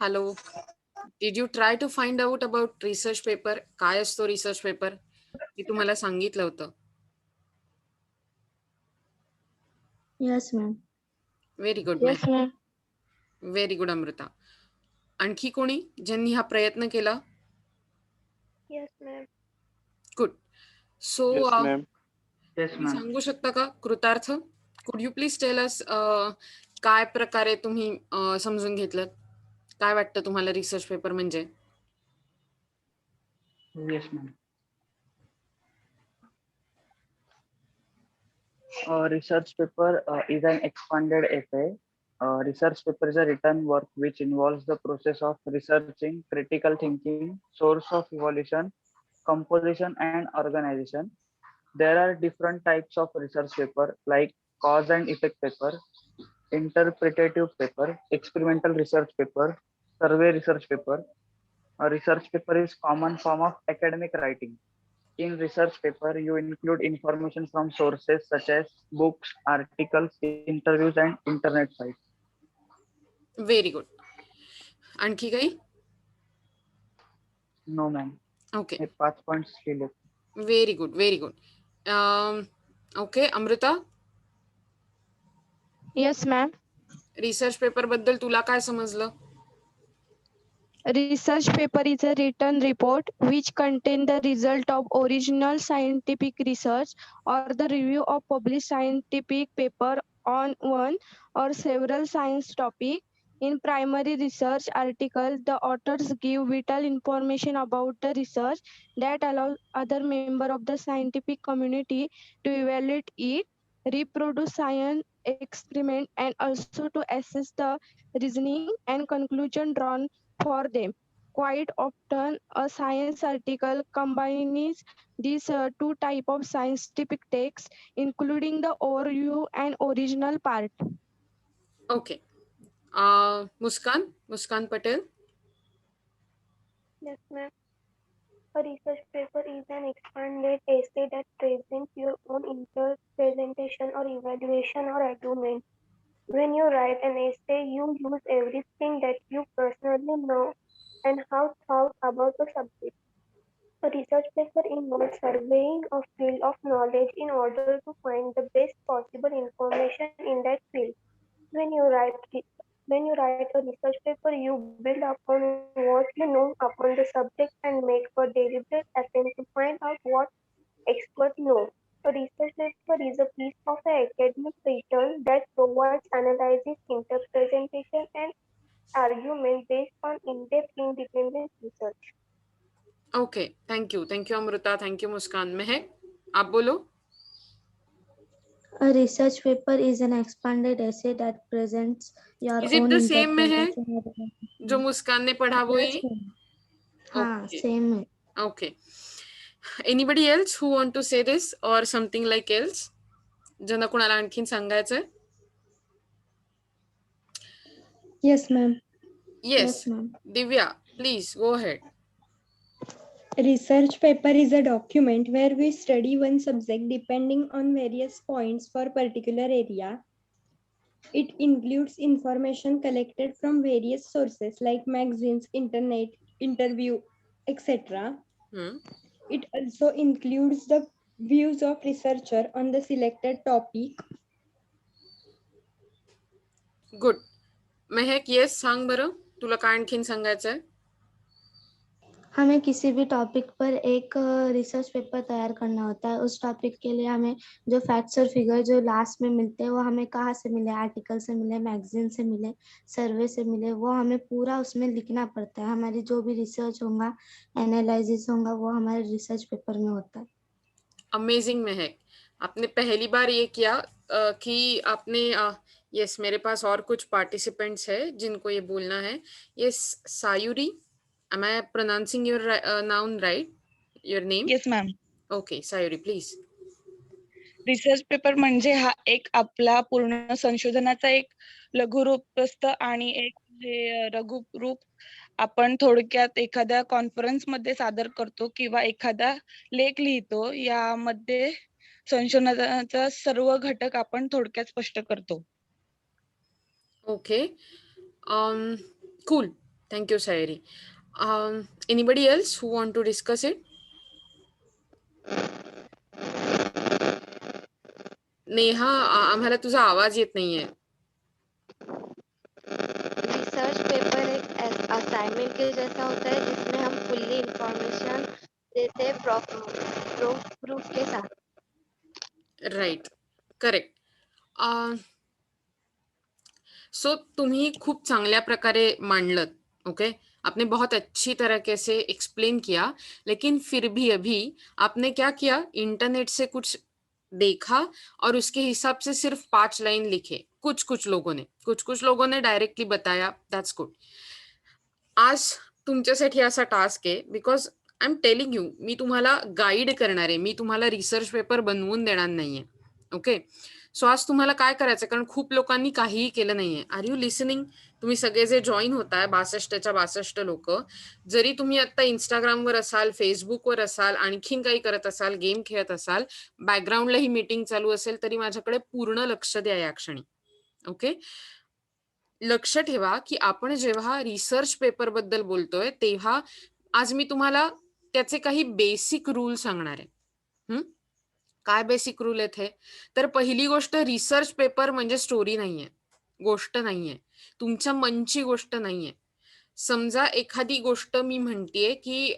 Hello. Did you try to find out about research paper? काय असतो research paper? मी तुम्हाला सांगितलं होतं. Yes, ma'am. Very good Yes, ma'am. Very good Amruta. आणखी कोणी ज्यांनी हा प्रयत्न केला? Yes, ma'am. Good. So Yes, ma'am. Yes, तुम्ही ma'am. सांगू शकता का कृतार्थ? कुड यू प्लीज टेल अस काय प्रकारे तुम्ही समजून घेतलं? काय वाटतं तुम्हाला रिसर्च पेपर म्हणजे? Yes, ma'am. Research paper is an expanded essay. Research paper is a written work which involves the process of researching, critical thinking, source of evolution, composition, and organization. There are different types of research paper like cause and effect paper, interpretative paper, experimental research paper, survey research paper. A research paper is common form of academic writing. In research paper, you include information from sources such as books, articles, interviews, and internet sites. Very good. आणखी काही? No, ma'am. Okay. हे 5 points लिहिले. Very good very good. Okay Amruta, Yes, ma'am. Research paper बद्दल तुला काय समजलं? Research paper is a written report which contain the result of original scientific research or the review of published scientific paper on one or several science topic. In primary research article, the authors give vital information about the research that allows other member of the scientific community to evaluate it, reproduce science experiment, and also to assess the reasoning and conclusion drawn for them. Quite often, a science article combines these two types of scientific text, including the overview and original part. Okay. Muskan Patel. Yes, ma'am. A research paper is an expanded essay that presents your own interpretation or evaluation or argument. When you write an essay, you use everything that you personally know and have thought about the subject. A research paper involves surveying a field of knowledge in order to find the best possible information in that field. When you write when you write a research paper, you build upon what you know upon the subject and make a deliberate attempt to find out what experts know. A research paper is a piece of academic written that provides analysis, interpretation, and argument based on in-depth independent research. Okay. Thank you Amrita. Thank you Muskan. Mahak, आप बोलो. A research paper is an expanded essay that presents your Is it own the same interpretation. जो मुस्कान ने पढ़ा वो Yes, ही? ma'am. हाँ, Okay. same है. Okay. Anybody else who want to say this or something like else? ज्यांना कुणाला आणखीन सांगायचंय? Yes, ma'am. Yes. Yes, ma'am. Divya, please go ahead. Research paper is a document where we study one subject depending on various points for particular area. It includes information collected from various sources like magazines, internet, interview, etc. Hmm. It also includes the views of researcher on the selected topic. Good. Mahak, yes सांग बरं, तुला काय आणखीन सांगायचंय? हमें किसी भी topic पर एक रिसर्च पेपर तैयार करना होता है. उस टॉपिक के लिए हमें जो फैक्ट्स और फिगर जो लास्ट में मिलते हैं वो हमें कहाँ से मिले, आर्टिकल से मिले, मैगजीन से मिले, सर्वे से मिले, वो हमें पूरा उसमें लिखना पड़ता है. हमारी जो भी रिसर्च होगा, एनालिसिस होगा, वो हमारे रिसर्च पेपर में होता है. अमेजिंग महक, आपने पहली बार ये किया कि आपने यस, मेरे पास और कुछ पार्टिसिपेंट्स है जिनको ये बोलना है. Yes, Sayuri, am I pronouncing your noun right? Your name? Yes ma'am. Okay, Sayuri, please. Research paper म्हणजे हा एक आपला पूर्ण संशोधनाचा एक लघुरूप असतं आणि एक जे लघुरूप आपण थोडक्यात एखाद्या कॉन्फरन्स मध्ये सादर करतो किंवा एखादा लेख लिहितो. यामध्ये संशोधनाचा सर्व घटक आपण थोडक्यात स्पष्ट करतो. Okay. Cool. Thank you, Sayuri. Anybody else who want to discuss it? Neha, आम्हाला तुझा आवाज येत नाहीये. रिसर्च पेपर एक असाइनमेंट के जैसा होता है जिसमें हम फुल्ली इंफॉर्मेशन देते हैं प्रूफ के साथ. Right, correct. सो तुम्ही खूप चांगल्या प्रकारे मांडलत. ओके, आपने बहुत अच्छी तरीके से एक्सप्लेन किया, लेकिन फिर भी अभी आपने क्या किया, इंटरनेट से कुछ देखा और उसके हिसाब से सिर्फ 5 लाइन लिखे. कुछ लोगों ने डायरेक्टली बताया. That's good. आज तुमच्यासाठी असा टास्क आहे, because I am telling you, मी तुम्हाला गाईड करणार आहे, मी तुम्हाला रिसर्च पेपर बनवून देणार नाहीये. ओके, सो आज तुम्हाला काय करायचं, कारण खूप लोकांनी काहीही केलं नाहीये. Are you listening? तुम्ही सगळे जे जॉईन होताय 62च्या 62 लोक, जरी तुम्ही आता इंस्टाग्रामवर असाल, फेसबुकवर असाल, आणखीन काही करत असाल, गेम खेळत असाल, बॅकग्राऊंडला ही मीटिंग चालू असेल, तरी माझ्याकडे पूर्ण लक्ष द्या या क्षणी. ओके, लक्ष ठेवा की आपण जेव्हा रिसर्च पेपर बद्दल बोलतोय तेव्हा आज मी तुम्हाला त्याचे काही बेसिक रूल सांगणार आहे. काय बेसिक रूल आहेत हे? तर पहिली गोष्ट, रिसर्च पेपर म्हणजे स्टोरी नाहीये, गोष्ट नाहीये, तुमच्या मनची गोष्ट नाहीये. समजा एखादी गोष्ट मी म्हणतेय की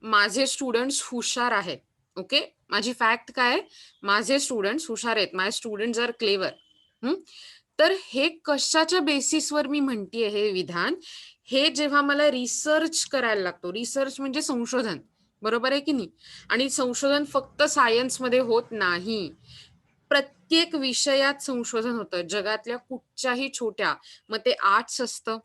माझे स्टुडंट्स हुशार आहेत. ओके, माझी फॅक्ट काय, माझे स्टुडंट्स हुशार आहेत, माय स्टुडंट्स आर क्लेवर. तर हे कशाच्या बेसिसवर मी म्हणतेय हे विधान, हे जेव्हा मला रिसर्च करायला लागतो, रिसर्च म्हणजे संशोधन, बरोबर आहे की नाही? आणि संशोधन फक्त सायन्समध्ये होत नाही, प्रत्येक विषयात संशोधन होतं, जगातल्या कुठच्याही छोट्या, मग ते आर्ट्स असतं,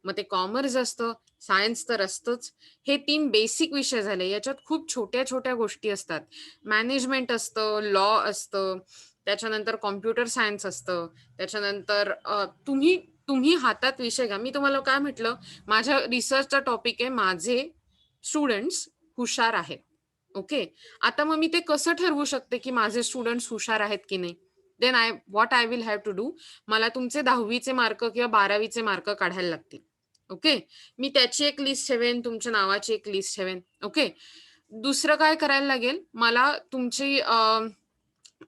मग ते कॉमर्स असतं, सायन्स तर असतंच. हे 3 बेसिक विषय झाले, याच्यात खूप छोट्या छोट्या गोष्टी असतात. मॅनेजमेंट असतं, लॉ असतं, त्याच्यानंतर कॉम्प्युटर सायन्स असतं, त्याच्यानंतर तुम्ही हातात विषय घ्या. मी तुम्हाला काय म्हटलं, माझ्या रिसर्चचा टॉपिक आहे माझे स्टुडंट्स हुशार आहेत. ओके, आता मग मी ते कसं ठरवू शकते की माझे स्टुडंट्स हुशार आहेत की नाही? Then what I will have to do, मला तुमचे 10वीचे मार्क किंवा 12वीचे मार्क काढायला लागतील. ओके, मी त्याची एक लिस्ट ठेवेन, तुमच्या नावाची एक लिस्ट ठेवेन. ओके, दुसरं काय करायला लागेल, मला तुमची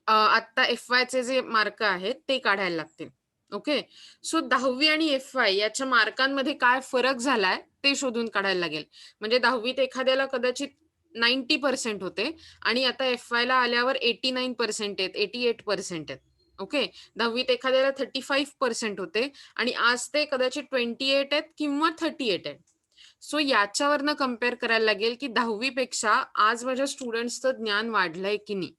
आता FYचे जे मार्क आहेत ते काढायला लागतील. ओके, सो 10वी आणि FY याच्या मार्कांमध्ये काय फरक झालाय ते शोधून काढायला लागेल. म्हणजे 10वीत एखाद्याला कदाचित 90% होते आणि आता FYला आल्यावर 89% आहेत, 88% आहेत. ओके, 10वीत एखाद्याला 35% होते आणि आज ते कदाचित 28 आहेत किंवा 38 आहेत. सो याच्यावरनं कम्पेअर करायला लागेल की 10वी पेक्षा आज माझ्या स्टुडंट्सचं ज्ञान वाढलंय की नाही.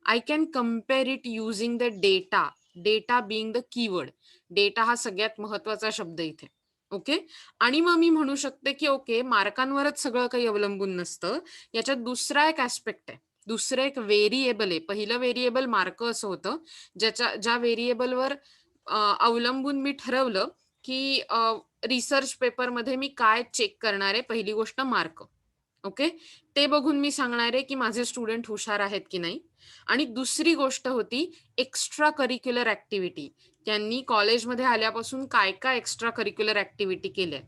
I can compare it using the data. Data being the keyword. Data हा सगळ्यात महत्वाचा शब्द इथे. ओके, आणि मग मी म्हणू शकते की ओके, मार्कांवरच सगळं काही अवलंबून नसतं, याच्यात दुसरा एक ऍस्पेक्ट आहे, दुसरं एक व्हेरिएबल आहे. पहिलं व्हेरिएबल मार्क असं होतं, ज्या व्हेरिएबलवर अवलंबून मी ठरवलं की रिसर्च पेपरमध्ये मी काय चेक करणार आहे. पहिली गोष्ट मार्क. ओके, ते बघून मी सांगणार आहे की माझे स्टुडंट हुशार आहेत की नाही. आणि दुसरी गोष्ट होती एक्स्ट्रा करिक्युलर ऍक्टिव्हिटी. त्यांनी कॉलेजमध्ये आल्यापासून काय काय एक्स्ट्रा करिक्युलर ऍक्टिव्हिटी केल्या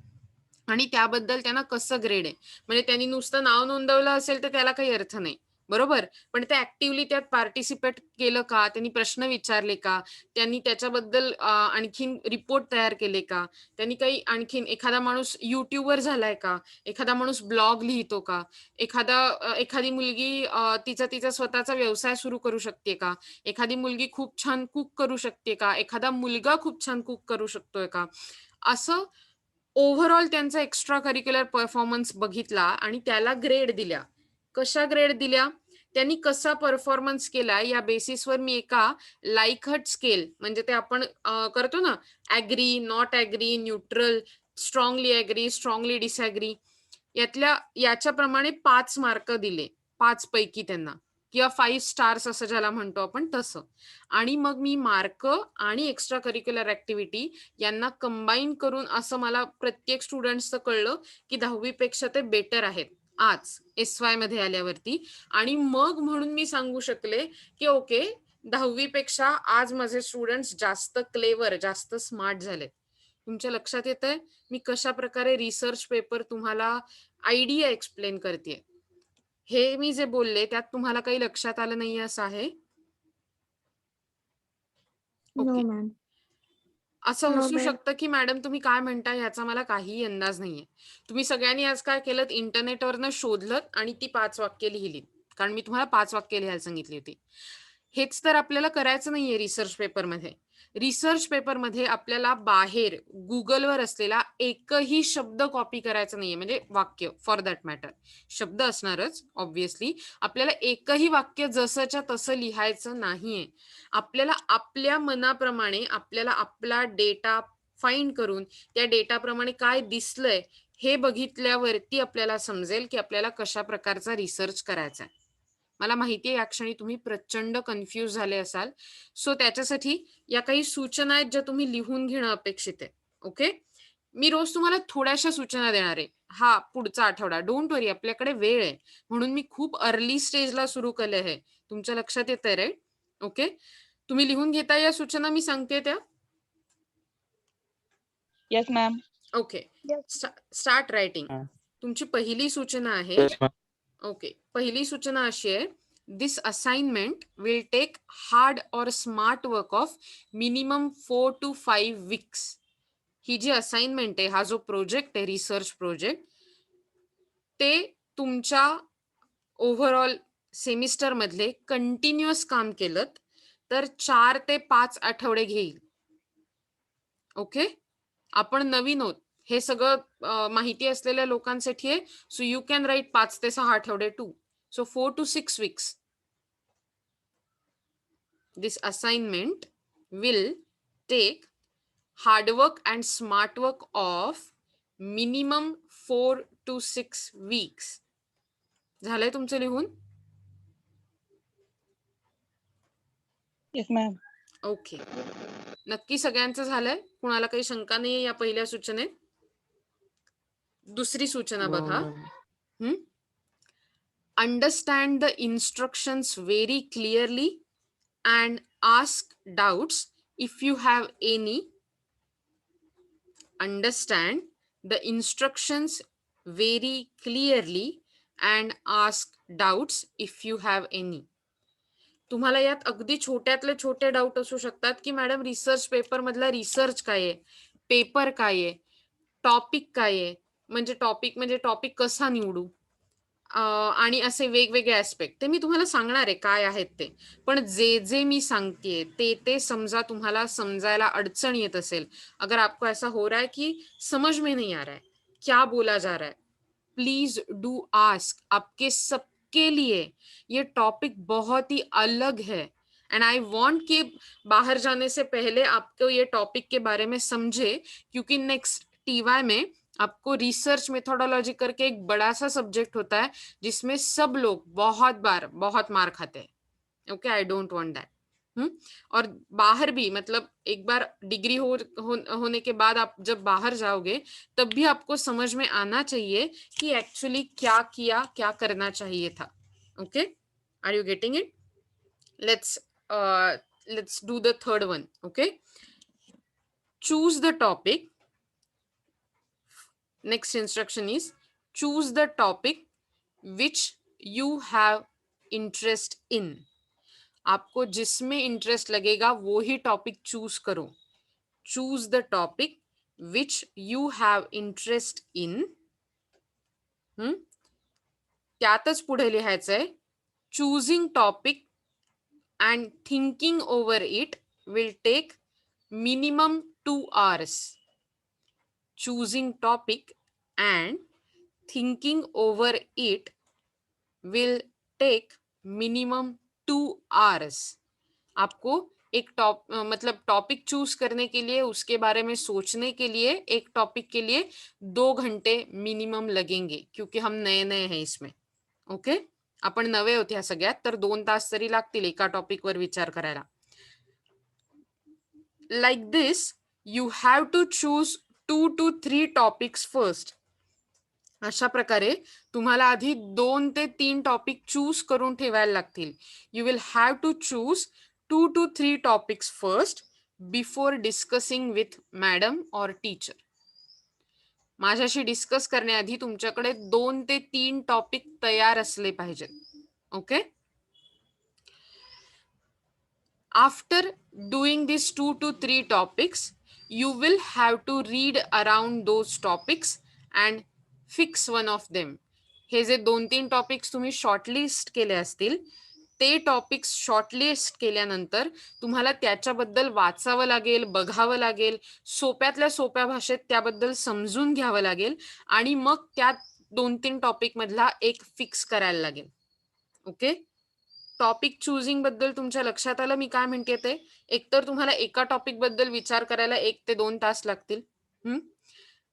आणि त्याबद्दल त्यांना कसं ग्रेड आहे. म्हणजे त्यांनी नुसतं नाव नोंदवलं असेल तर त्याला काही अर्थ नाही, बरोबर, पण ते ऍक्टिव्हली त्यात पार्टिसिपेट केलं का, त्यांनी प्रश्न विचारले का, त्यांनी त्याच्याबद्दल आणखीन रिपोर्ट तयार केले का, त्यांनी काही आणखीन, एखादा माणूस युट्यूबर झालाय का, एखादा माणूस ब्लॉग लिहितो का, एखादी मुलगी तिचा स्वतःचा व्यवसाय सुरू करू शकते का, एखादी मुलगी खूप छान कुक करू शकते का, एखादा मुलगा खूप छान कुक करू शकतोय का, असं ओव्हरऑल त्यांचा एक्स्ट्रा करिक्युलर परफॉर्मन्स बघितला आणि त्याला ग्रेड दिल्या. कशा ग्रेड दिल्या, त्यांनी कसा परफॉर्मन्स केला या बेसिसवर मी एका लायकहट स्केल, म्हणजे ते आपण करतो ना, agree, not agree, neutral, strongly agree, strongly disagree, याच्याप्रमाणे 5 मार्क दिले, 5 पैकी त्यांना, किंवा 5 स्टार्स असं ज्याला म्हणतो आपण तसं. आणि मग मी मार्क आणि एक्स्ट्रा करिक्युलर ऍक्टिव्हिटी यांना कंबाईन करून असं मला प्रत्येक स्टुडंट्सचं कळलं की 10वी पेक्षा ते बेटर आहेत आज SY मध्ये आल्यावरती. आणि मग म्हणून मी सांगू शकले की ओके, 10वी पेक्षा आज माझे स्टुडंट्स जास्त क्लेवर, जास्त स्मार्ट झाले. तुमच्या लक्षात येत आहे मी कशा प्रकारे रिसर्च पेपर तुम्हाला आयडिया एक्सप्लेन करते? हे मी जे बोलले त्यात तुम्हाला काही लक्षात आलं नाही असं आहे? No okay. मॅम. असं No, असू ma'am. शकतं की मॅडम तुम्ही काय म्हणताय याचा मला काहीही अंदाज नाहीये. तुम्ही सगळ्यांनी आज काय केलं, इंटरनेटवरनं शोधलं आणि ती 5 वाक्य लिहिली. कारण मी तुम्हाला 5 वाक्य लिहायला सांगितली होती. हेच तर आपल्याला करायचं नाहीये रिसर्च पेपरमध्ये. रिसर्च पेपरमध्ये आपल्याला बाहेर गुगलवर असलेला एकही शब्द कॉपी करायचा नाहीये, म्हणजे वाक्य फॉर दॅट मॅटर. शब्द असणारच ऑब्व्हियसली. आपल्याला एकही वाक्य जसंच्या तसं लिहायचं नाहीये. आपल्याला आपल्या मनाप्रमाणे आपल्याला आपला डेटा फाइंड करून त्या डेटाप्रमाणे काय दिसलंय हे बघितल्यावरती आपल्याला समजेल की आपल्याला कशा प्रकारचा रिसर्च करायचा आहे. मला माहिती आहे या क्षणी तुम्ही प्रचंड कन्फ्यूज झाले असाल. सो त्याच्यासाठी या काही सूचना आहेत ज्या तुम्ही लिहून घेणं अपेक्षित आहे. ओके. मी रोज तुम्हाला थोड्याशा सूचना देणार आहे. हा पुढचा आठवडा. डोंट वरी, आपल्याकडे वेळ आहे. म्हणून मी खूप अर्ली स्टेजला सुरू केलं आहे. तुमच्या लक्षात येत आहे राईट? ओके. तुम्ही लिहून घेता या सूचना मी सांगते त्या? Yes ma'am. Okay. Start writing. तुमची पहिली सूचना आहे. ओके. पहिली सूचना अशी आहे, this assignment will take hard और smart work of minimum 4 to 5 weeks. ही जी असाइनमेंट आहे, हा जो प्रोजेक्ट आहे रिसर्च प्रोजेक्ट, ते तुमच्या ओव्हरऑल सेमिस्टर मधले कंटिन्युअस काम केलं तर 4 ते 5 आठवडे घेईल. ओके. आपण नवीन आहोत, हे सगळं माहिती असलेल्या लोकांसाठी आहे. सो यू कॅन राईट 5 ते 6 आठवडे to. So 4 to 6 weeks. This assignment will take hard work and smart work of minimum 4 to 6 weeks. झालंय तुमचं लिहून? Yes ma'am. ओके. नक्की सगळ्यांचं झालंय? कुणाला काही शंका नाहीये या पहिल्या सूचनेत? दुसरी सूचना बघा. Understand the instructions very clearly and ask doubts if you have any. Understand the instructions very clearly and ask doubts if you have any. तुम्हाला यात अगदी छोट्यातले छोटे डाऊट असू शकतात की मॅडम रिसर्च पेपर मधला रिसर्च काय आहे, पेपर काय आहे, टॉपिक काय आहे, म्हणजे टॉपिक कसा निवडू, आणि असे वेगवेगळे ऍस्पेक्ट ते मी तुम्हाला सांगणार आहे काय आहेत ते. पण जे मी सांगतेय ते समजा तुम्हाला समजायला अडचण येत असेल, अगर आपको ऐसा हो रहा है कि समझ में नहीं आ रहा है क्या बोला जा रहा है, प्लीज डू आस्क. आपके सबके लिए ये टॉपिक बहुत ही अलग है एंड आई वांट कि बाहर जाने से पहले आपको ये टॉपिक के बारे में समझे, क्योंकि नेक्स्ट टीवाई में आपको रिसर्च मेथोडोलॉजी करके एक बड़ा सा सब्जेक्ट होता है जिसमें सब लोग बहुत मार खाते हैं. Okay, I don't want that. और बाहर भी मतलब एक बार डिग्री होने के बाद आप जब बाहर जाओगे तब भी आपको समझ में आना चाहिए कि एक्चुअली क्या किया, क्या करना चाहिए था. Okay, are you getting it? Let's do the third one. Okay, choose the topic. Next instruction is choose the topic which you have interest in. आपको जिसमें इंटरेस्ट लगेगा वो ही टॉपिक चूज करो. Choose the topic which you have interest in. त्यातच पुढे लिहायचंय, choosing topic and thinking over it will take minimum 2 hours. Choosing topic and thinking over it will take minimum 2 hours. आपको एक topic choose करने के लिए, उसके बारे में सोचने के लिए एक टॉपिक के लिए 2 घंटे मिनिमम लगेंगे, क्योंकि हम नए हैं इसमें. ओके, आपण नवे होते ह्या सगळ्यात, तर 2 तास तरी लागतील एका टॉपिकवर विचार करायला. Like this you have to choose 2 to 3 topics first. अशा प्रकारे तुम्हाला आधी 2 ते 3 टॉपिक चूज करून ठेवायला लागतील. You will have to choose 2 to 3 topics first before discussing with madam or teacher. माझ्याशी डिस्कस करण्याआधी तुमच्याकडे 2 ते 3 टॉपिक तयार असले पाहिजेत. Okay. After doing this 2 to 3 topics, you will have to read around those topics and fix one of them. हे जे 2-3 topics तुम्ही शॉर्टलिस्ट केले असतील, ते टॉपिक्स शॉर्टलिस्ट केल्यानंतर तुम्हाला त्याच्याबद्दल वाचावं लागेल, बघावं लागेल, सोप्यातल्या सोप्या भाषेत त्याबद्दल समजून घ्यावं लागेल आणि मग त्या 2-3 टॉपिक मधला एक फिक्स करायला लागेल. ओके. टॉपिक चुजिंग बद्दल तुमच्या लक्षात आलं मी काय म्हणते ते? एकतर तुम्हाला एका टॉपिक बद्दल विचार करायला 1 ते 2 तास लागतील.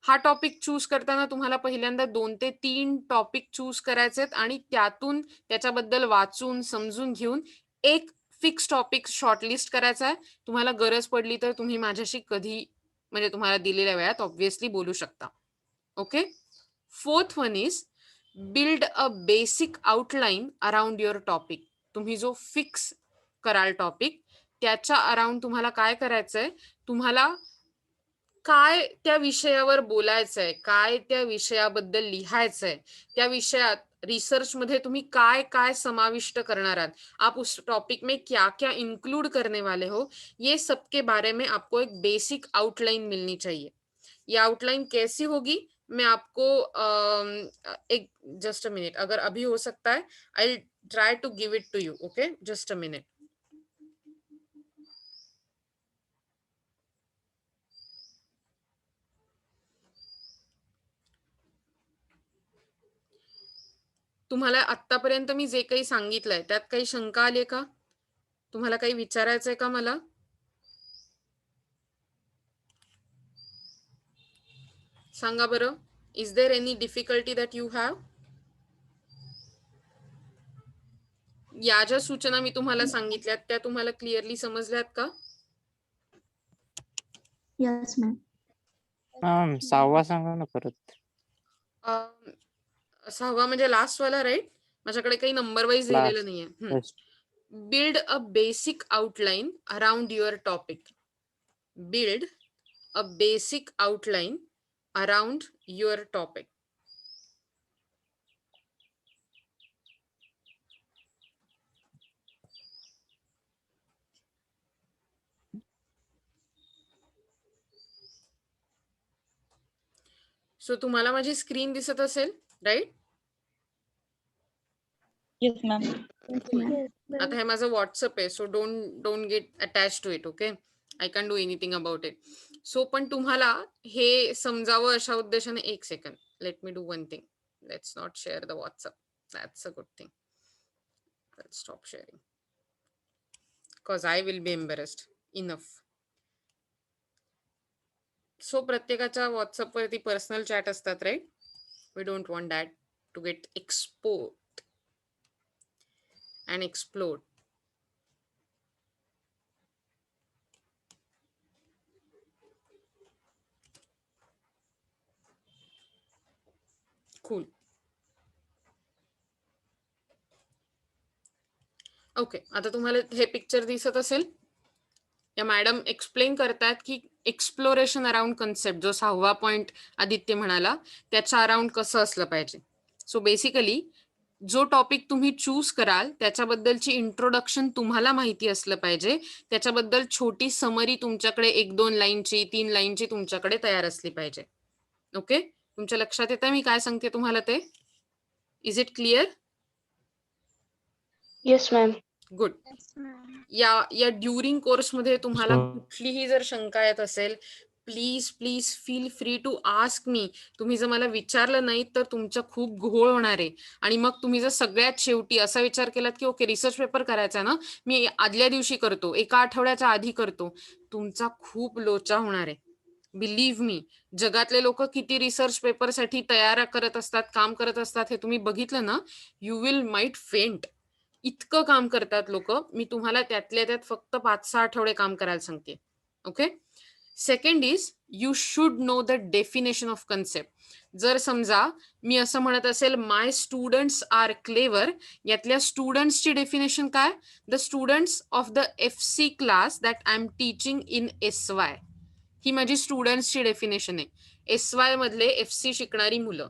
हा टॉपिक चूज करताना तुम्हाला पहिल्यांदा 2 ते 3 टॉपिक चूज करायचेत आणि त्यातून त्याच्याबद्दल वाचून समजून घेऊन एक फिक्स टॉपिक शॉर्टलिस्ट करायचा आहे. तुम्हाला गरज पडली तर तुम्ही माझ्याशी कधी म्हणजे तुम्हाला दिलेल्या वेळात ऑब्व्हियसली बोलू शकता. Okay. 4th one is build a basic outline around your topic. तुम्ही जो फिक्स कराल टॉपिक त्याच्या अराउंड तुम्हाला काय करायचंय, तुम्हाला काय त्या विषयावर बोलायचंय, काय त्या विषयाबद्दल लिहायचंय, त्या विषयात रिसर्च मध्ये तुम्ही काय काय समाविष्ट करणार आहात, आप उस टॉपिक में क्या क्या इंक्लूड करने वाले हो, ये सबके बारे में आपको एक बेसिक आउटलाइन मिलनी चाहिए. ये आउटलाइन कैसी होगी मैं आपको एक जस्ट अ मिनट, अगर अभी हो सकता है I will try to give it to you. Okay, just a minute. तुम्हाला आतापर्यंत मी जे काही सांगितलंय त्यात काही शंका आली का? तुम्हाला काही विचारायचंय का मला? सांगा बरं. Is there any difficulty that you have? या ज्या सूचना मी तुम्हाला सांगितल्यात त्या तुम्हाला क्लिअरली समजल्यात का? Yes ma'am. 6वा सांगा ना परत. 6वा म्हणजे लास्ट वाला, राईट? माझ्याकडे काही नंबर वाईज लिहिलेलं नाहीये. Build a basic outline around your topic. Build a basic outline around your topic. So तुम्हाला माझी स्क्रीन दिसत असेल, राईट? Yes ma'am. आता हे माझं व्हॉट्सअप आहे, so don't get attach to it. Okay, I can do anything about it. So पण तुम्हाला हे समजावं अशा उद्देशाने, एक second, let me do one thing. Let's not share the WhatsApp. That's a good thing. Let's stop sharing because I will be embarrassed enough. So प्रत्येकाच्या WhatsApp वरती personal chat असतात, right? We don't want that to get export and explode. Cool. Okay, आता तुम्हाला हे picture दिसत असेल. या madam explain करतात की एक्सप्लोरेशन अराउंड कन्सेप्ट, जो 6वा पॉइंट आदित्य म्हणाला, त्याच्या अराउंड कसं असलं पाहिजे. सो बेसिकली जो टॉपिक तुम्ही चूज कराल त्याच्याबद्दलची इंट्रोडक्शन तुम्हाला माहिती असलं पाहिजे. त्याच्याबद्दल छोटी समरी तुमच्याकडे 1-2 लाईनची, 3 लाईनची तुमच्याकडे तयार असली पाहिजे. ओके, तुमच्या लक्षात येतं मी काय सांगते तुम्हाला ते? Is it clear? Yes ma'am. Good. या ड्युरिंग कोर्समध्ये तुम्हाला कुठलीही जर शंका येत असेल, please please feel free to ask me. तुम्ही जर मला विचारलं नाही तर तुमचं खूप घोळ होणार आहे. आणि मग तुम्ही जर सगळ्यात शेवटी असा विचार केलात की ओके रिसर्च पेपर करायचा ना, मी आदल्या दिवशी करतो, एका आठवड्याच्या आधी करतो, तुमचा खूप लोचा होणार आहे. बिलीव्ह मी, जगातले लोक किती रिसर्च पेपरसाठी तयार करत असतात, काम करत असतात, हे तुम्ही बघितलं ना, यू विल माइट फेंट. इतकं काम करतात लोक. मी तुम्हाला त्यातल्या त्यात फक्त 5-6 आठवडे काम करायला सांगते. Okay, second is you should know the definition of concept. जर समजा मी असं म्हणत असेल माय स्टुडंट्स आर क्लेवर, यातल्या स्टुडंट्सची डेफिनेशन काय? The students of the FC class that I am teaching in SY. ही माझी स्टुडंट्सची डेफिनेशन आहे. SY मधले FC शिकणारी मुलं.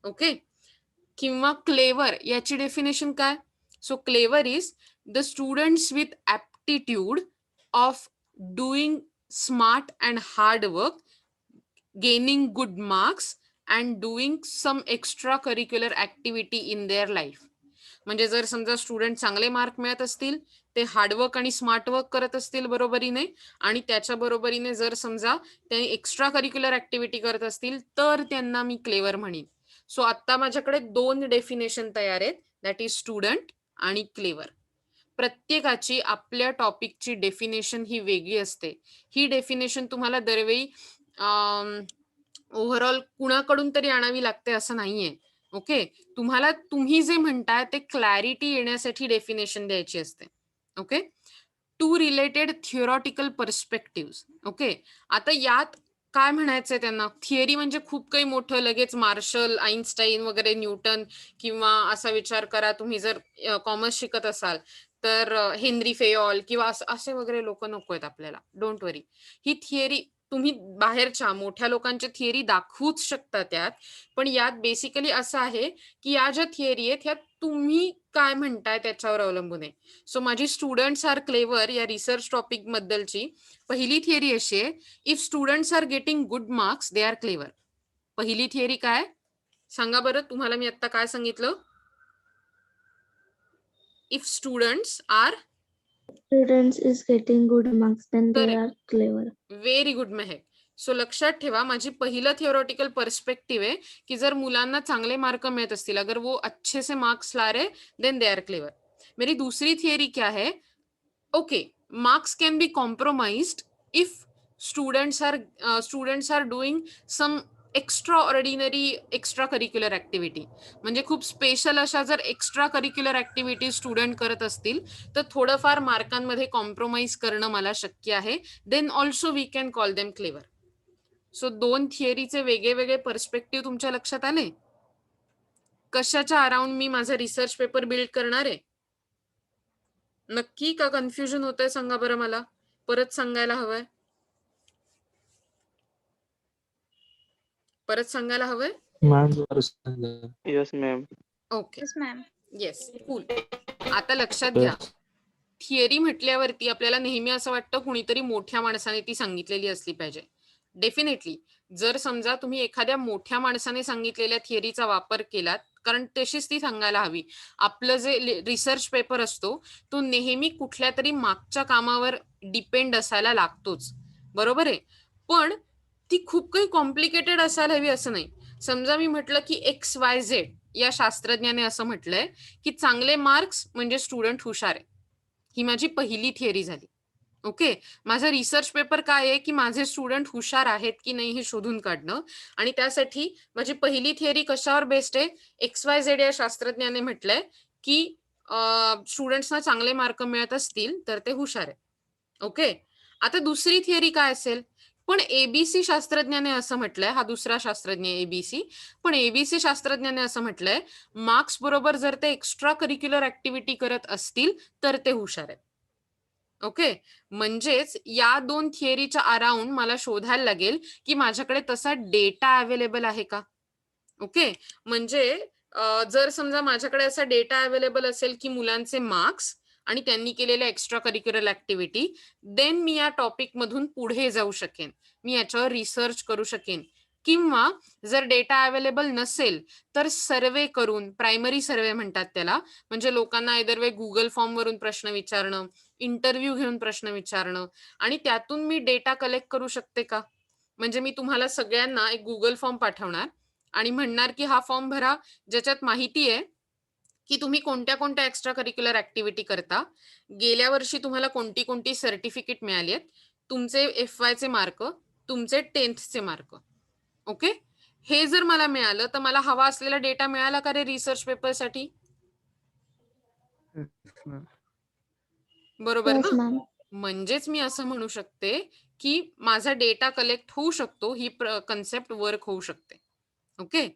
ओके. किंवा क्लेवर याची डेफिनेशन काय? So clever is the students with aptitude of doing smart and hard work, gaining good marks and doing some extra curricular activity in their life. म्हणजे जर समजा स्टुडंट चांगले मार्क मिळत असतील, ते हार्डवर्क आणि स्मार्ट वर्क करत असतील बरोबरीने, आणि त्याच्या बरोबरीने जर समजा त्यांनी एक्स्ट्रा करिक्युलर ऍक्टिव्हिटी करत असतील, तर त्यांना मी क्लेवर म्हणेन. सो आता माझ्याकडे 2 डेफिनेशन तयार आहेत, दॅट इज स्टुडंट आणि क्लेवर. प्रत्येकाची आपल्या टॉपिकची डेफिनेशन ही वेगळी असते. ही डेफिनेशन तुम्हाला दरवेळी ओव्हरऑल कुणाकडून तरी आणावी लागते असं नाहीये. ओके. तुम्हाला तुम्ही जे म्हणताय ते क्लॅरिटी येण्यासाठी डेफिनेशन द्यायची असते. Okay. 2 related theoretical perspective. Okay. आता यात काय म्हणायचंय त्यांना? थिअरी म्हणजे खूप काही मोठं, लगेच मार्शल, आईन्स्टाईन वगैरे, न्यूटन, किंवा असा विचार करा तुम्ही जर कॉमर्स शिकत असाल तर हेनरी फेयॉल किंवा असे वगैरे लोक नको आहेत आपल्याला. Don't worry. ही थिअरी तुम्ही बाहेरच्या मोठ्या लोकांच्या थिअरी दाखवूच शकता त्यात, पण यात बेसिकली असं आहे की या ज्या थिअरी आहेत ह्या तुम्ही काय म्हणताय त्याच्यावर अवलंबून आहे. सो माझी स्टुडंट्स आर क्लेवर या रिसर्च टॉपिक बद्दलची पहिली थिअरी अशी आहे, if students are getting good marks they are clever. पहिली थिअरी काय सांगा बरं? तुम्हाला मी आता काय सांगितलं? If students is getting good marks, then they are clever. Very good Mehak. So लक्षात ठेवा, माझी पहिलं थिओरॉटिकल पर्स्पेक्टिव्ह आहे की जर मुलांना चांगले मार्क मिळत असतील, अगर वो अच्छे से मार्क्स ला रहे, देन दे आर क्लेवर. मेरी दूसरी थियरी क्या है? Okay, marks can be compromised if students are doing some extraordinary extra curricular activity. म्हणजे खूप स्पेशल अशा जर एक्स्ट्रा करिक्युलर ऍक्टिव्हिटी स्टुडंट करत असतील तर थोडंफार मार्कांमध्ये कॉम्प्रोमाइज करणं मला शक्य आहे. Then also we can call them clever. So 2 थिअरीचे वेगळे वेगळे पर्स्पेक्टिव्ह तुमच्या लक्षात आले? कशाच्या अराउंड मी माझा रिसर्च पेपर बिल्ड करणार आहे? नक्की का कन्फ्युजन होतंय सांगा बरं मला. परत सांगायला हवंय? परत सांगायला हवंय? Yes ma'am. Okay. Yes, cool. आता लक्षात घ्या, थिअरी म्हटल्यावरती आपल्याला नेहमी असं वाटतं कुणीतरी मोठ्या माणसाने ती सांगितलेली असली पाहिजे. डेफिनेटली जर समजा तुम्ही एखाद्या मोठ्या माणसाने सांगितलेल्या थिअरीचा वापर केलात, कारण तशीच ती सांगायला हवी. आपलं जे रिसर्च पेपर असतो तो नेहमी कुठल्या तरी मागच्या कामावर डिपेंड असायला लागतोच, बरोबर आहे. पण ती खूप काही कॉम्प्लिकेटेड असायला हवी असं नाही. समजा मी म्हटलं की XYZ या शास्त्रज्ञाने असं म्हटलंय की चांगले मार्क्स म्हणजे स्टुडंट हुशार आहे. ही माझी पहिली थिअरी झाली. ओके. माझा रिसर्च पेपर काय आहे की माझे स्टुडंट हुशार आहेत की नाही हे शोधून काढणं, आणि त्यासाठी माझी पहिली थिअरी कशावर बेस्ड आहे? XYZ या शास्त्रज्ञाने म्हटलंय की स्टुडंट्सना चांगले मार्क मिळत असतील तर ते हुशार आहे. ओके. आता दुसरी थिअरी काय असेल? पण ABC शास्त्रज्ञाने असं म्हटलंय, हा दुसरा शास्त्रज्ञ ABC, पण ABC शास्त्रज्ञाने असं म्हटलंय मार्क्स बरोबर जर ते एक्स्ट्रा करिक्युलर ऍक्टिव्हिटी करत असतील तर ते हुशार आहेत. ओके. म्हणजेच या 2 थिअरीच्या अराउंड मला शोधायला लागेल की माझ्याकडे तसा डेटा अवेलेबल आहे का. ओके. म्हणजे जर समजा माझ्याकडे असा डेटा अवेलेबल असेल की मुलांचे मार्क्स आणि त्यांनी केलेल्या extra curricular activity, than me या टॉपिक मधून पुढे जाऊ शकेन, मी याच्यावर रिसर्च करू शकेन. किंवा जर डेटा अवेलेबल नसेल तर सर्वे करून, प्रायमरी सर्वे म्हणतात त्याला, म्हणजे लोकांना आयदर वे गुगल फॉर्म वरून प्रश्न विचारणं, इंटरव्ह्यू घेऊन प्रश्न विचारणं, आणि त्यातून मी डेटा कलेक्ट करू शकते का. म्हणजे मी तुम्हाला सगळ्यांना एक गुगल फॉर्म पाठवणार आणि म्हणणार की हा फॉर्म भरा, ज्याच्यात माहिती आहे की तुम्ही कोणत्या कोणत्या एक्स्ट्रा करिक्युलर ऍक्टिव्हिटी करता, गेल्या वर्षी तुम्हाला कोणती कोणती सर्टिफिकेट मिळाली आहेत, तुमचे FY चे मार्क, तुमचे 10th चे मार्क. ओके. हे जर मला मिळालं तर मला हवा असलेला डेटा मिळाला का रे रिसर्च पेपर साठी? बरोबर ना. म्हणजेच मी असं म्हणू शकते की माझा डेटा कलेक्ट होऊ शकतो, ही कन्सेप्ट वर्क होऊ शकते. Okay,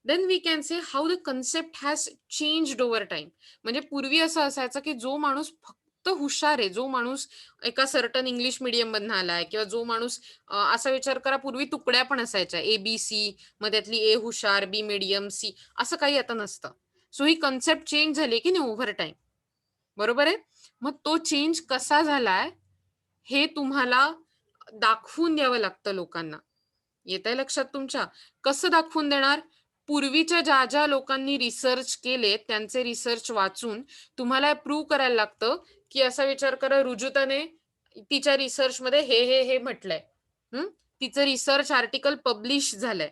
then we can say how the concept has changed over time. म्हणजे पूर्वी असं असायचं की जो माणूस फक्त हुशार आहे, जो माणूस एका सर्टन इंग्लिश मिडियम मधून आलाय, किंवा जो माणूस असा विचार करा, पूर्वी तुकड्या पण असायच्या ABC, मग त्यातली A हुशार, B मीडियम, C, असं काही आता नसतं. सो ही कन्सेप्ट चेंज झाली की नाही ओव्हर टाइम, बरोबर आहे. मग तो चेंज कसा झालाय हे तुम्हाला दाखवून द्यावं लागतं लोकांना. येत आहे लक्षात तुमच्या? कसं दाखवून देणार? पूर्वीच्या ज्या ज्या लोकांनी रिसर्च केले त्यांचे रिसर्च वाचून तुम्हाला प्रूव्ह करायला लागतं की असा विचार करा, रुजुताने तिच्या रिसर्च मध्ये हे म्हटलंय, तिचं रिसर्च आर्टिकल पब्लिश झालंय.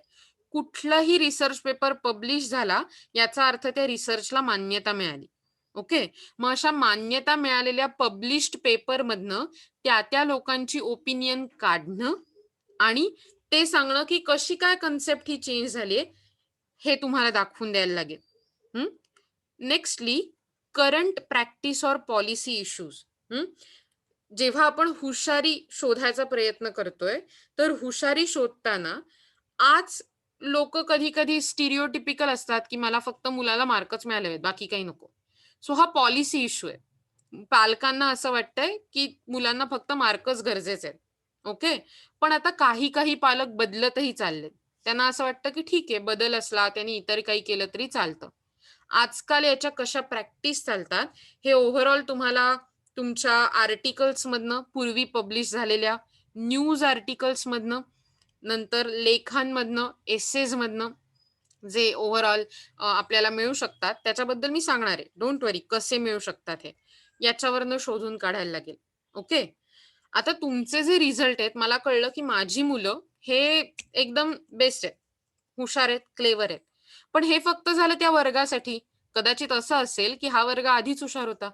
कुठलाही रिसर्च पेपर पब्लिश झाला याचा अर्थ त्या रिसर्चला मान्यता मिळाली. ओके, मग अशा मान्यता मिळालेल्या पब्लिश्ड पेपर मधनं त्या लोकांची ओपिनियन काढणं आणि ते सांगणं की कशी काय कन्सेप्ट ही चेंज झाली हे तुम्हाला दाखवून द्यायला लागेल. Nextly, current practice or policy issues. जेव्हा आपण हुशारी शोधायचा प्रयत्न करतोय तर हुशारी शोधताना आज लोक कधी कधी स्टिरिओटिपिकल असतात की मला फक्त मुलाला मार्कच मिळाले आहेत, बाकी काही नको. सो हा पॉलिसी इश्यू आहे. पालकांना असं वाटतंय की मुलांना फक्त मार्कच गरजेचे आहेत. ओके, पण आता काही पालक बदलतही चाललेत. त्यांना असं वाटतं की ठीक आहे, बदल असला त्यांनी इतर काही केलं तरी चालतं. आजकाल याच्या कशा प्रॅक्टिस चालतात हे ओव्हरऑल तुम्हाला तुमच्या आर्टिकल्स मधनं, पूर्वी पब्लिश झालेल्या न्यूज आर्टिकल्स मधनं, नंतर लेखांमधनं, एसेज मधनं जे ओव्हरऑल आपल्याला मिळू शकतात त्याच्याबद्दल मी सांगणार आहे. डोंट वरी, कसे मिळू शकतात हे याच्यावरनं शोधून काढायला लागेल. ओके, आता तुमचे जे रिझल्ट आहेत, मला कळलं की माझी मुलं हे एकदम बेस्ट आहेत, हुशार आहेत, क्लेवर आहेत. पण हे फक्त झालं त्या वर्गासाठी. कदाचित असं असेल की हा वर्ग आधीच हुशार होता,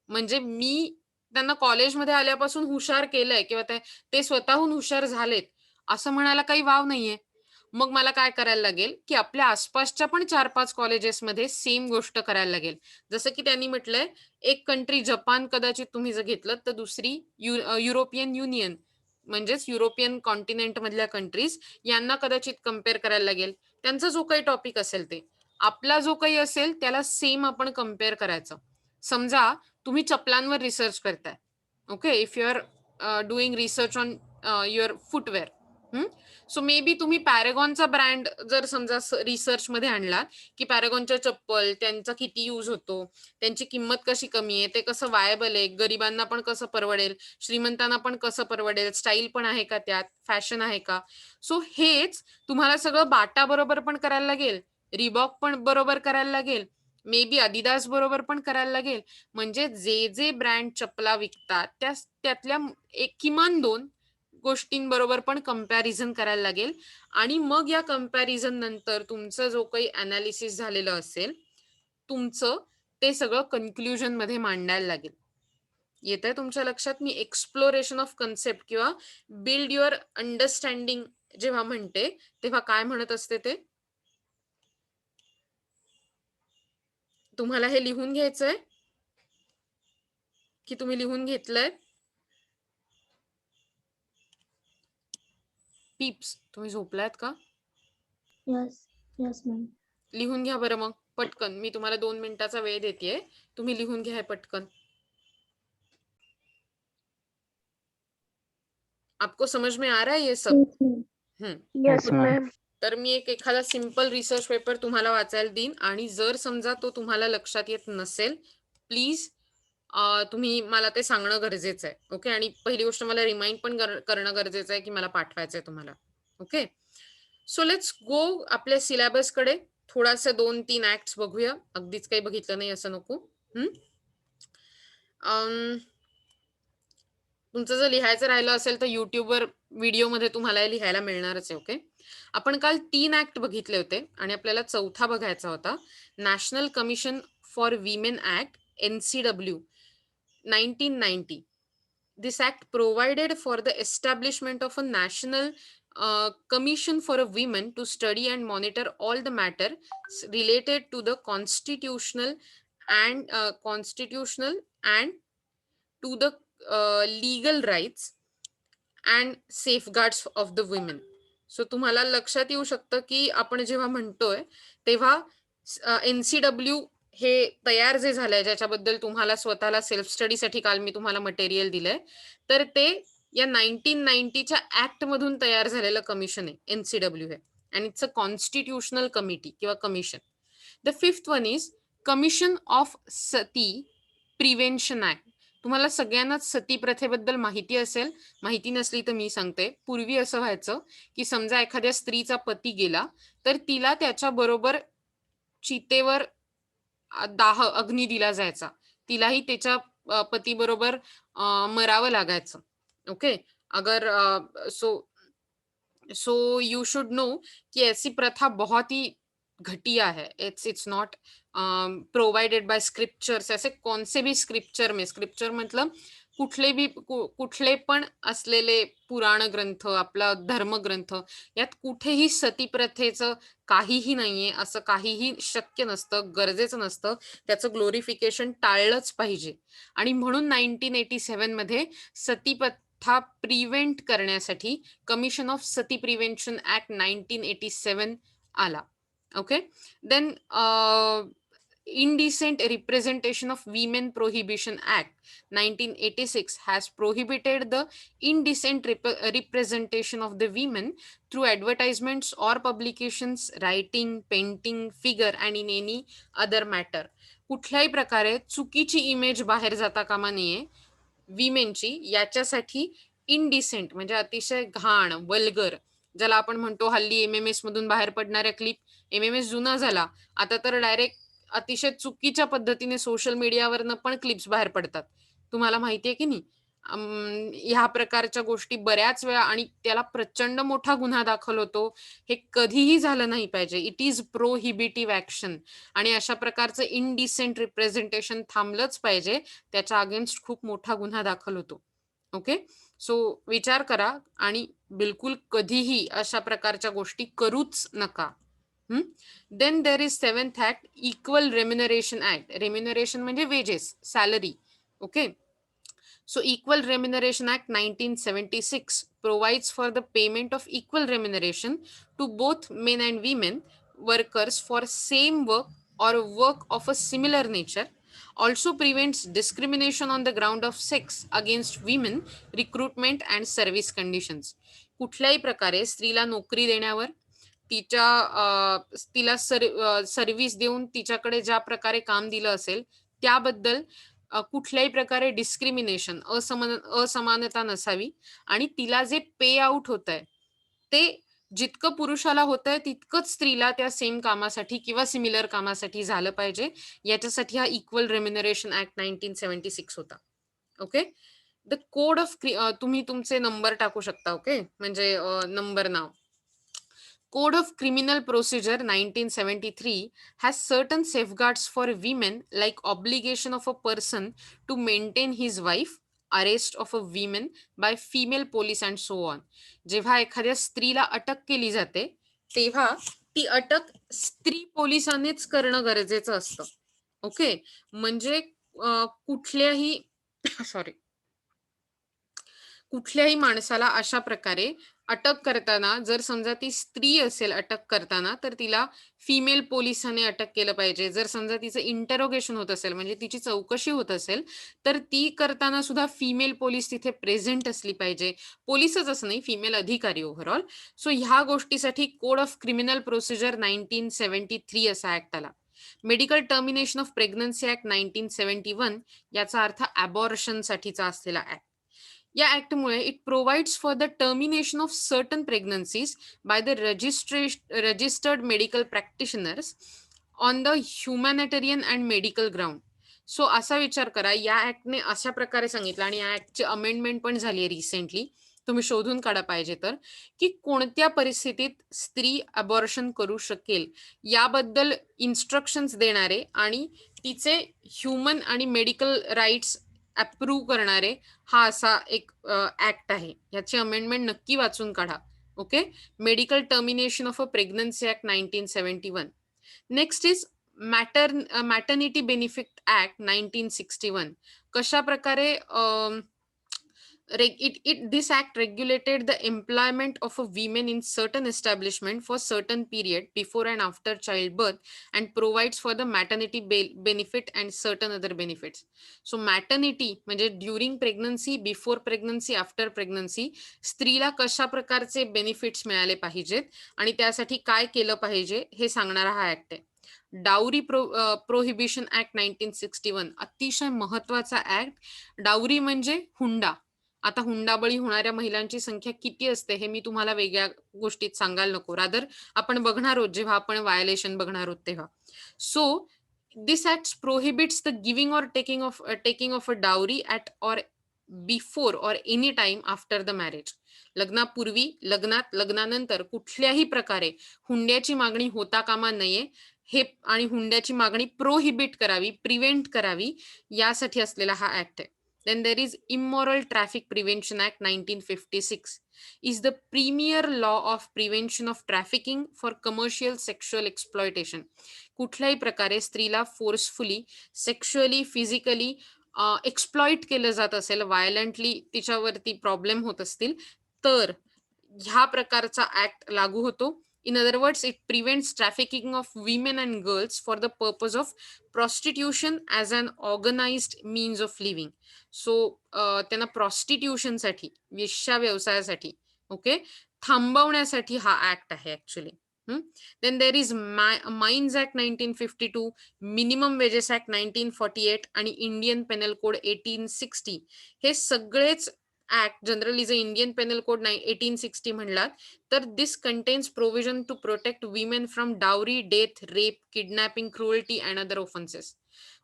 म्हणजे मी त्यांना कॉलेजमध्ये आल्यापासून हुशार केलंय किंवा ते स्वतःहून हुशार झालेत असं म्हणायला काही वाव नाहीये. मग मला काय करायला लागेल की आपल्या आसपासच्या पण 4-5 कॉलेजेसमध्ये सेम गोष्ट करायला लागेल. जसं की त्यांनी म्हटलंय, एक कंट्री जपान कदाचित तुम्ही जर घेतलं तर दुसरी युरोपियन युनियन, म्हणजेच युरोपियन कॉन्टिनेंट मधल्या कंट्रीज यांना कदाचित कम्पेअर करायला लागेल. त्यांचा जो काही टॉपिक असेल ते आपला जो काही असेल त्याला सेम आपण कम्पेअर करायचं. समजा तुम्ही चपलांवर रिसर्च करताय. Okay, if you are doing research on your footwear, so maybe तुम्ही पॅरागॉनचा ब्रँड जर समजा रिसर्च मध्ये आणला की पॅरागॉनच्या चप्पल, त्यांचा किती यूज होतो, त्यांची किंमत कशी कमी आहे, ते कसं वायबल आहे, गरिबांना पण कसं परवडेल, श्रीमंतांना पण कसं परवडेल, स्टाईल पण आहे का, त्यात फॅशन आहे का. सो हेच तुम्हाला सगळं बाटा बरोबर पण करायला लागेल, रिबॉक पण बरोबर करायला लागेल, मे बी अदिदास बरोबर पण करायला लागेल. म्हणजे जे ब्रँड चपला विकतात त्यातल्या किमान 2 गोष्टींबरोबर पण कंपॅरिझन करायला लागेल. आणि मग या कंपॅरिझन नंतर तुमचं जो काही अनालिसिस झालेलं असेल तुमचं, ते सगळं कन्क्लुजन मध्ये मांडायला लागेल. येत आहे तुमच्या लक्षात? मी एक्सप्लोरेशन ऑफ कन्सेप्ट किंवा बिल्ड युअर अंडरस्टँडिंग जेव्हा म्हणते तेव्हा काय म्हणत असते ते तुम्हाला हे लिहून घ्यायचंय की तुम्ही लिहून घेतलंय? पीप्स, तुम्ही झोपलायत का? Yes ma'am. लिहून घ्या बरं मग पटकन. मी तुम्हाला 2 मिनिटाचा वेळ देतेय, तुम्ही लिहून घ्या पटकन. आपको समझ में आ रहा है ये सब? Yes ma'am. तर मी एखादा सिंपल रिसर्च पेपर तुम्हाला वाचायला देईन आणि जर समजा तो तुम्हाला लक्षात येत नसेल, प्लीज तुम्ही मला ते सांगणं गरजेचं आहे. ओके, आणि पहिली गोष्ट मला रिमाइंड पण करणं गरजेचं आहे की मला पाठवायचं आहे तुम्हाला. ओके, सो लेट्स गो आपल्या सिलेबस कडे. थोडासा 2-3 ऍक्ट्स बघूया, अगदीच काही बघितलं नाही असं नको. तुमचं जर लिहायचं राहिलं असेल तर युट्यूबवर व्हिडिओमध्ये तुम्हाला लिहायला मिळणारच आहे. ओके, आपण काल 3 ऍक्ट बघितले होते आणि आपल्याला चौथा बघायचा होता, national commission for women act, NCW 1990. This act provided for the establishment of a national commission for a women to study and monitor all the matter related to the constitutional and to the legal rights and safeguards of the women. So तुम्हाला लक्षात येऊ शकतं की आपण जेव्हा म्हणतोय तेव्हा NCW हे तयार जे झालंय, ज्याच्याबद्दल तुम्हाला स्वतःला सेल्फ स्टडीसाठी काल मी तुम्हाला मटेरियल दिलंय, तर ते या 1990च्या ऍक्ट मधून तयार झालेलं कमिशन आहे NCW हे, and it's a constitutional committee किंवा commission. The fifth one is commission of sati prevention act. तुम्हाला सगळ्यांनाच सती प्रथेबद्दल माहिती असेल, माहिती नसली तर मी सांगते. पूर्वी असं व्हायचं की समजा एखाद्या स्त्रीचा पती गेला तर तिला त्याच्या बरोबर चितेवर दाह अग्नी दिला जायचा, तिलाही त्याच्या पती बरोबर मरावं लागायचं. ओके, अगर सो यू शुड नो कि ऐसी प्रथा बहुत ही घटिया है. It's not provided by scriptures. ऐसे कौन से भी स्क्रिप्चर में, स्क्रिप्चर मतलब कुठले पण असलेले पुराण ग्रंथ, आपला धर्मग्रंथ, यात कुठेही सती प्रथेचं काहीही नाहीये, असं काहीही शक्य नसतं, गरजेचं नसतं. त्याचं ग्लोरिफिकेशन टाळलंच पाहिजे. आणि म्हणून 1987 मध्ये सती प्रथा प्रिव्हेंट करण्यासाठी commission of sati prevention act 1987 आला. Okay, then Indecent Representation of Women Prohibition Act 1986 has prohibited the indecent representation of the women through advertisements or publications, writing, painting, figure and in any other matter. कुठल्याही प्रकारे चुकीची image बाहेर जाता कामा नये विमेनची, याच्यासाठी indecent म्हणजे अतिशय घाण, वल्गर, ज्याला आपण म्हणतो हल्ली MMS मधून बाहेर पडणाऱ्या क्लिप. MMS जुना झाला, आता तर डायरेक्ट अतिशय चुकीच्या पद्धतीने सोशल मीडियावरनं पण क्लिप्स बाहेर पडतात. तुम्हाला माहितीये की नाही? ह्या प्रकारच्या गोष्टी बऱ्याच वेळा, आणि त्याला प्रचंड मोठा गुन्हा दाखल होतो. हे कधीही झालं नाही पाहिजे. It is prohibitive action. आणि अशा प्रकारचं इनडिसेंट रिप्रेझेंटेशन थांबलंच पाहिजे. त्याच्या अगेन्स्ट खूप मोठा गुन्हा दाखल होतो. ओके, सो विचार करा आणि बिलकुल कधीही अशा प्रकारच्या गोष्टी करूच नका. Then there is 7th Act, Equal Remuneration Act. Remuneration म्हणजे wages, salary. Okay. So Equal Remuneration Act 1976 provides for the payment of equal remuneration to both men and women workers for same work or work of a similar nature. Also prevents discrimination on the ground of sex against women, recruitment and service conditions. कुठल्याही प्रकारे स्त्रीला नोकरी देण्यावर, तिला service देऊन तिच्याकडे ज्या प्रकारे काम दिलं असेल त्याबद्दल कुठल्याही प्रकारे डिस्क्रिमिनेशन, असमानता नसावी. आणि तिला जे पे आउट होत आहे ते जितकं पुरुषाला होत आहे तितकंच स्त्रीला त्या सेम कामासाठी किंवा सिमिलर कामासाठी झालं पाहिजे. याच्यासाठी हा इक्वल रेम्युनरेशन ऍक्ट 1976 होता. ओके, द कोड ऑफ, तुम्ही तुमचे नंबर टाकू शकता. ओके, म्हणजे number now. Code of Criminal Procedure 1973 has certain safeguards for women, like obligation of a person to maintain his wife, arrest of a woman by female police and so on. जेव्हा एखाद्या स्त्रीला अटक केली जाते तेव्हा ती अटक स्त्री पोलिसांनीच करणं गरजेचं असतं. ओके, म्हणजे कुठल्याही माणसाला अशा प्रकारे अटक करताना, जर समजा ती स्त्री असेल अटक करताना, तर तिला फिमेल पोलिसांनी अटक केलं पाहिजे. जर समजा तिचं इंटरोगेशन होत असेल, म्हणजे तिची चौकशी होत असेल, तर ती करताना सुद्धा फिमेल पोलीस तिथे प्रेझेंट असली पाहिजे. पोलीसच असं नाही, फिमेल अधिकारी ओव्हरऑल. सो ह्या गोष्टीसाठी कोड ऑफ क्रिमिनल प्रोसिजर 1973 असा ऍक्ट आला. Medical termination of pregnancy act 1971, याचा अर्थ अबॉर्शन साठीचा असलेला ऍक्ट. या ऍक्टमुळे it provides for the termination of certain pregnancies by the registered medical practitioners on the humanitarian and medical ground. So असा विचार करा, या ऍक्टने अशा प्रकारे सांगितलं, आणि या ऍक्टची अमेंडमेंट पण झाली आहे रिसेंटली, तुम्ही शोधून काढा पाहिजे तर, की कोणत्या परिस्थितीत स्त्री अबॉर्शन करू शकेल याबद्दल इन्स्ट्रक्शन्स देणारे आणि तिचे ह्युमन आणि मेडिकल राईट्स अप्रूव्ह करणारे हा असा एक ऍक्ट आहे. याची अमेंडमेंट नक्की वाचून काढा. Okay, medical termination of a pregnancy act 1971. Next is maternity benefit act 1961. कशा प्रकारे this act regulated the employment of a women in certain establishment for certain period before and after childbirth and provides for the maternity benefit and certain other benefits. So maternity म्हणजे during pregnancy, before pregnancy, after pregnancy स्त्रीला कशा प्रकारचे benefits मिळाले पाहिजेत आणि त्यासाठी काय केलं पाहिजे हे सांगणारा हा ऍक्ट आहे. डाउरी प्रोहिबिशन ऍक्ट 1961 अतिशय महत्वाचा ऍक्ट. डाउरी म्हणजे हुंडा. आता हुंडाबळी होणाऱ्या महिलांची संख्या किती असते हे मी तुम्हाला वेगळ्या गोष्टीत सांगायला नको, रादर आपण बघणार आहोत जेव्हा आपण व्हायोलेशन बघणार आहोत तेव्हा. So this act prohibits the giving or taking of a dowry at or before or any time after the marriage. लग्नापूर्वी, लग्नात, लग्नानंतर कुठल्याही प्रकारे हुंड्याची मागणी होता कामा नये हे आणि हुंड्याची मागणी प्रोहिबिट करावी, प्रिव्हेंट करावी यासाठी असलेला हा ऍक्ट आहे. Then there is Immoral Traffic Prevention Act 1956 is the premier law of prevention of trafficking for commercial sexual exploitation. कुठल्याही प्रकारे स्त्रीला फोर्सफुली, सेक्शुअली, फिजिकली एक्सप्लॉइट केलं जात असेल, व्हायलंटली तिच्यावरती प्रॉब्लेम होत असतील तर ह्या प्रकारचा ऍक्ट लागू होतो. In other words, it prevents trafficking of women and girls for the purpose of prostitution as an organized means of living. So त्यांना प्रॉस्टिट्यूशन साठी, वेश्या व्यवसायासाठी ओके थांबवण्यासाठी हा ऍक्ट आहे actually. Then there is mines act 1952, minimum wages act 1948 आणि Indian penal code 1860. हे सगळेच ऍक्ट, जनरली जे इंडियन पेनल कोड 1860 म्हणलात तर this contains provision to protect women from dowry, death, rape, kidnapping, cruelty and other offences.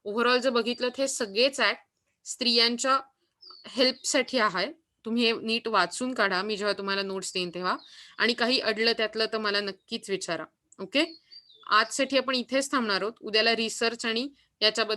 Overall जर बघितलं हे सगळेच ऍक्ट स्त्रियांच्या हेल्पसाठी आहे. तुम्ही हे नीट वाचून काढा मी जेव्हा तुम्हाला नोट्स देईन तेव्हा, आणि काही अडलं त्यातलं तर मला नक्कीच विचारा. ओके, आजसाठी आपण इथेच थांबणार आहोत. उद्याला रिसर्च आणि याच्याबद्दल